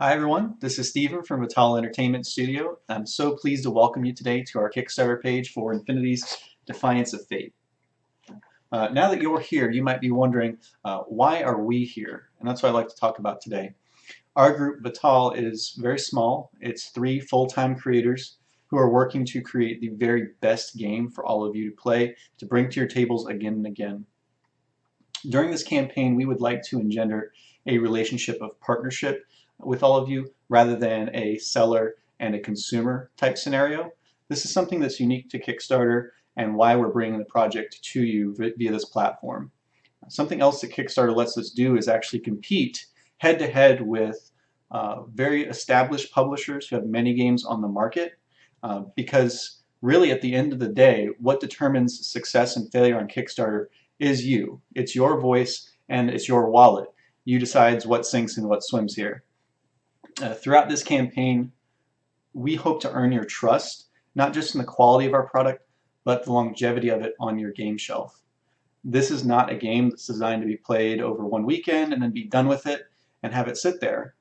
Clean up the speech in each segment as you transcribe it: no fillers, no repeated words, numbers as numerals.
Hi everyone, this is Steven from Vital Entertainment Studio. I'm so pleased to welcome you today to our Kickstarter page for Infinity's Defiance of Fate. Now that you're here, you might be wondering, why are we here? And that's what I'd like to talk about today. Our group, Vital, is very small. It's 3 full-time creators who are working to create the very best game for all of you to play, to bring to your tables again and again. During this campaign, we would like to engender a relationship of partnership with all of you rather than a seller and a consumer type scenario. This is something that's unique to Kickstarter and why we're bringing the project to you via this platform. Something else that Kickstarter lets us do is actually compete head to head with very established publishers who have many games on the market, because really at the end of the day, what determines success and failure on Kickstarter is you. It's your voice and it's your wallet. You decides what sinks and what swims here. Throughout this campaign, we hope to earn your trust, not just in the quality of our product, but the longevity of it on your game shelf. This is not a game that's designed to be played over one weekend and then be done with it and have it sit there.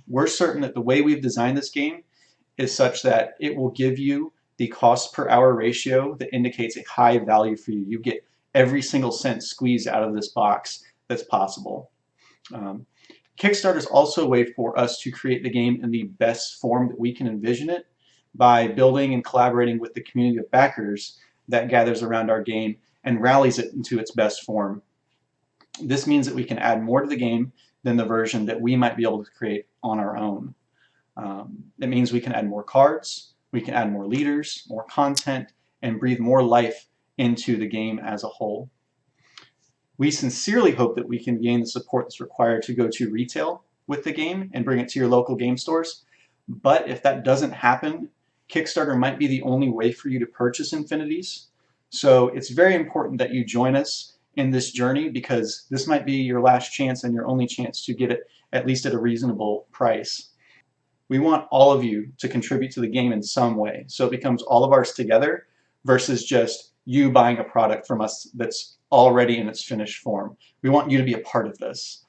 We're certain that the way we've designed this game is such that it will give you the cost per hour ratio that indicates a high value for you. You get every single cent squeezed out of this box that's possible. Kickstarter is also a way for us to create the game in the best form that we can envision it by building and collaborating with the community of backers that gathers around our game and rallies it into its best form. This means that we can add more to the game than the version that we might be able to create on our own. It means we can add more cards, we can add more leaders, more content, and breathe more life into the game as a whole. We sincerely hope that we can gain the support that's required to go to retail with the game and bring it to your local game stores. But if that doesn't happen, Kickstarter might be the only way for you to purchase Infinities. So it's very important that you join us in this journey, because this might be your last chance and your only chance to get it at least at a reasonable price. We want all of you to contribute to the game in some way, so it becomes all of ours together versus just you buying a product from us that's already in its finished form. We want you to be a part of this.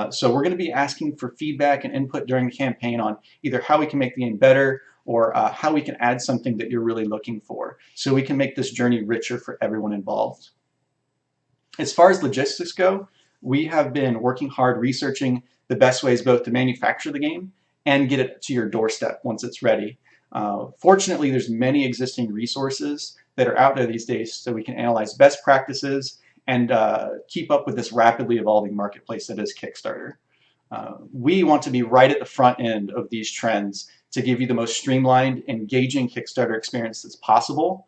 So we're going to be asking for feedback and input during the campaign on either how we can make the game better or how we can add something that you're really looking for, so we can make this journey richer for everyone involved. As far as logistics go, we have been working hard researching the best ways both to manufacture the game and get it to your doorstep once it's ready. Fortunately, there's many existing resources that are out there these days, so we can analyze best practices and keep up with this rapidly evolving marketplace that is Kickstarter. We want to be right at the front end of these trends to give you the most streamlined, engaging Kickstarter experience that's possible.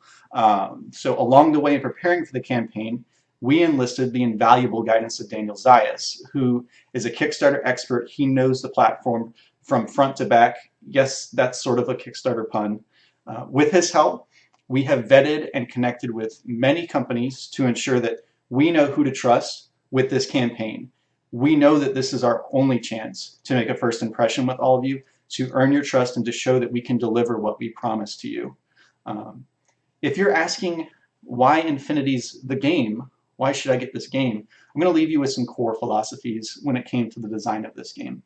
So along the way in preparing for the campaign, we enlisted the invaluable guidance of Daniel Zayas, who is a Kickstarter expert. He knows the platform from front to back. Yes, that's sort of a Kickstarter pun. With his help, we have vetted and connected with many companies to ensure that we know who to trust with this campaign. We know that this is our only chance to make a first impression with all of you, to earn your trust and to show that we can deliver what we promise to you. If you're asking why Infinity's the game, why should I get this game? I'm going to leave you with some core philosophies when it came to the design of this game.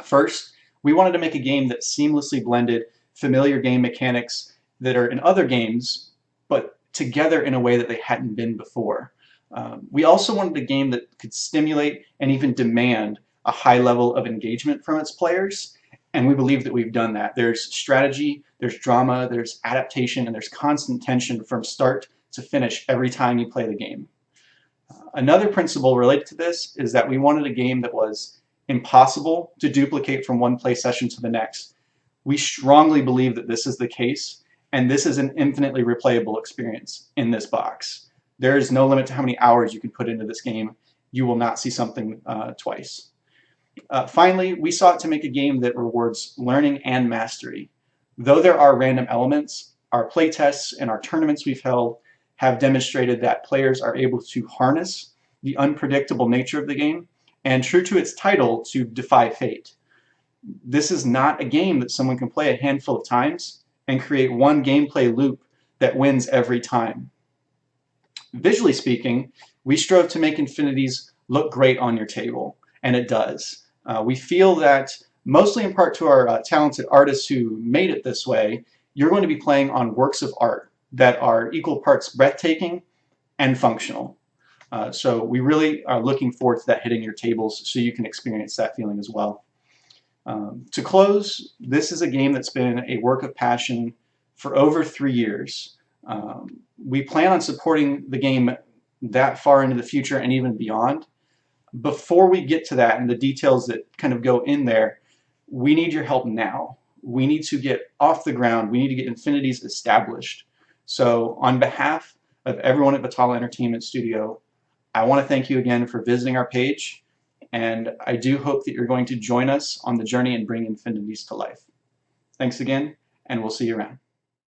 First, we wanted to make a game that seamlessly blended familiar game mechanics that are in other games, but together in a way that they hadn't been before. We also wanted a game that could stimulate and even demand a high level of engagement from its players, and we believe that we've done that. There's strategy, there's drama, there's adaptation, and there's constant tension from start to finish every time you play the game. Another principle related to this is that we wanted a game that was impossible to duplicate from one play session to the next. We strongly believe that this is the case, and this is an infinitely replayable experience in this box. There is no limit to how many hours you can put into this game. You will not see something twice. Finally, we sought to make a game that rewards learning and mastery. Though there are random elements, our playtests and our tournaments we've held have demonstrated that players are able to harness the unpredictable nature of the game and, true to its title, to defy fate. This is not a game that someone can play a handful of times and create one gameplay loop that wins every time. Visually speaking, we strove to make Infinities look great on your table, and it does. We feel that Mostly in part to our talented artists who made it this way, you're going to be playing on works of art that are equal parts breathtaking and functional. So we really are looking forward to that hitting your tables so you can experience that feeling as well. To close, this is a game that's been a work of passion for over 3 years. We plan on supporting the game that far into the future and even beyond. Before we get to that and the details that kind of go in there, we need your help now. We need to get off the ground. We need to get Infinities established. So on behalf of everyone at Vitala Entertainment Studio, I want to thank you again for visiting our page, and I do hope that you're going to join us on the journey and bring Infinities to life. Thanks again, and we'll see you around.